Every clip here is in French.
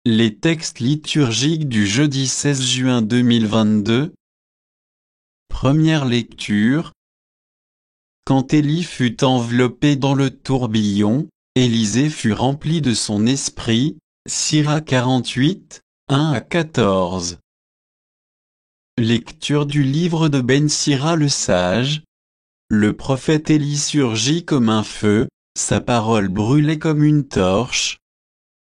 Les textes liturgiques du jeudi 16 juin 2022. Première lecture. Quand Élie fut enveloppé dans le tourbillon, Élisée fut rempli de son esprit. Sirach 48, 1 à 14. Lecture du livre de Ben Sira le sage. Le prophète Élie surgit comme un feu, sa parole brûlait comme une torche.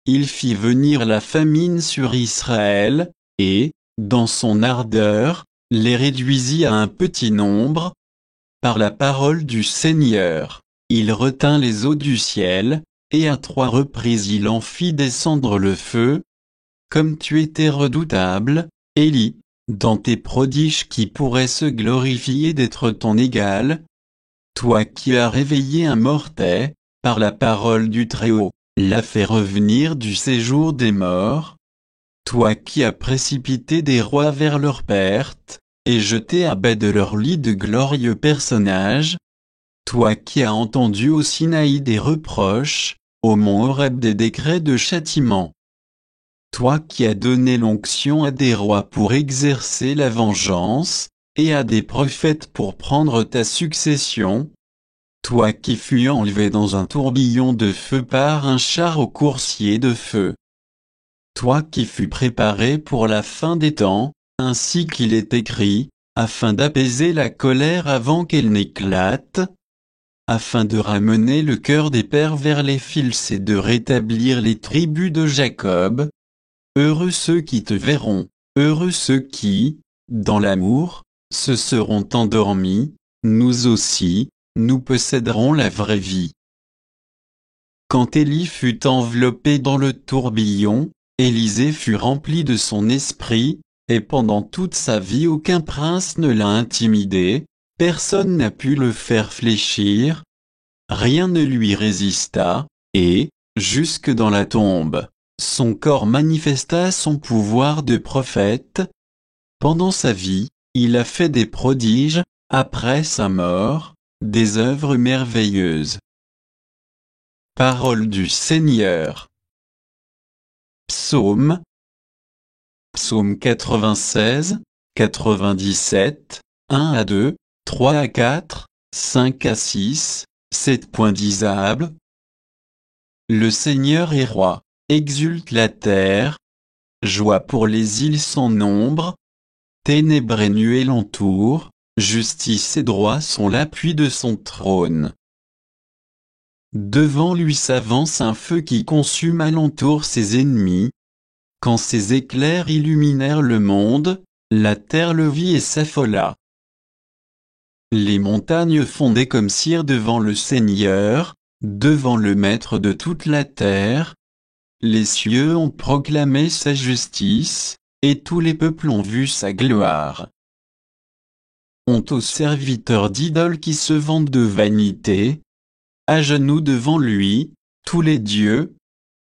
Il fit venir la famine sur Israël, et, dans son ardeur, les réduisit à un petit nombre. Par la parole du Seigneur, il retint les eaux du ciel, et à 3 reprises il en fit descendre le feu. Comme tu étais redoutable, Élie, dans tes prodiges qui pourraient se glorifier d'être ton égal. Toi qui as réveillé un mortel, par la parole du Très-Haut, l'as fait revenir du séjour des morts. Toi qui as précipité des rois vers leur perte, et jeté à bas de leur lit de glorieux personnages. Toi qui as entendu au Sinaï des reproches, au mont Horeb des décrets de châtiment. Toi qui as donné l'onction à des rois pour exercer la vengeance, et à des prophètes pour prendre ta succession. Toi qui fus enlevé dans un tourbillon de feu par un char au coursier de feu. Toi qui fus préparé pour la fin des temps, ainsi qu'il est écrit, afin d'apaiser la colère avant qu'elle n'éclate, afin de ramener le cœur des pères vers les fils et de rétablir les tribus de Jacob. Heureux ceux qui te verront, heureux ceux qui, dans l'amour, se seront endormis, nous aussi, nous posséderons la vraie vie. Quand Élie fut enveloppé dans le tourbillon, Élisée fut rempli de son esprit, et pendant toute sa vie aucun prince ne l'a intimidé, personne n'a pu le faire fléchir, rien ne lui résista, et, jusque dans la tombe, son corps manifesta son pouvoir de prophète. Pendant sa vie, il a fait des prodiges, après sa mort, des œuvres merveilleuses. Parole du Seigneur. Psaume. Psaume 96, 97, 1 à 2, 3 à 4, 5 à 6, 7 points disables. Le Seigneur est roi, exulte la terre. Joie pour les îles sans nombre. Ténèbres et nuées l'entourent, justice et droit sont l'appui de son trône. Devant lui s'avance un feu qui consume alentour ses ennemis. Quand ses éclairs illuminèrent le monde, la terre le vit et s'affola. Les montagnes fondaient comme cire devant le Seigneur, devant le Maître de toute la terre. Les cieux ont proclamé sa justice, et tous les peuples ont vu sa gloire. Honte aux serviteurs d'idoles qui se vantent de vanité. À genoux devant lui, tous les dieux.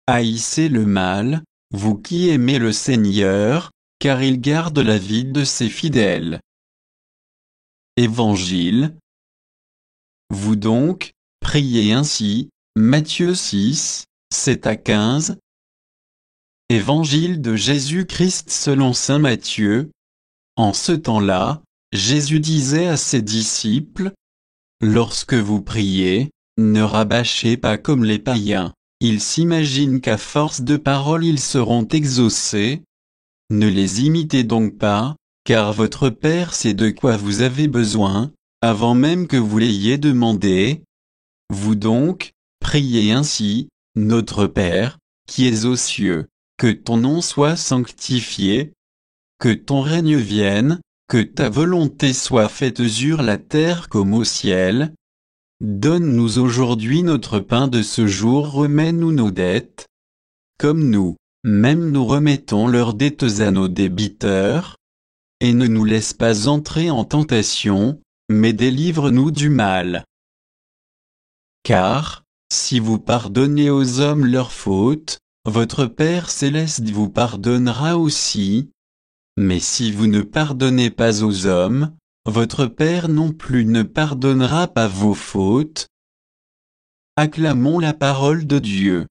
Haïssez le mal, vous qui aimez le Seigneur, car il garde la vie de ses fidèles. Évangile. Vous donc, priez ainsi, Matthieu 6, 7 à 15. Évangile de Jésus-Christ selon saint Matthieu. En ce temps-là, Jésus disait à ses disciples, « Lorsque vous priez, ne rabâchez pas comme les païens, ils s'imaginent qu'à force de paroles ils seront exaucés. Ne les imitez donc pas, car votre Père sait de quoi vous avez besoin, avant même que vous l'ayez demandé. Vous donc, priez ainsi, Notre Père, qui es aux cieux, que ton nom soit sanctifié, que ton règne vienne, que ta volonté soit faite sur la terre comme au ciel. Donne-nous aujourd'hui notre pain de ce jour, remets-nous nos dettes, comme nous, même nous remettons leurs dettes à nos débiteurs. Et ne nous laisse pas entrer en tentation, mais délivre-nous du mal. Car, si vous pardonnez aux hommes leurs fautes, votre Père céleste vous pardonnera aussi. Mais si vous ne pardonnez pas aux hommes, votre Père non plus ne pardonnera pas vos fautes. Acclamons la parole de Dieu.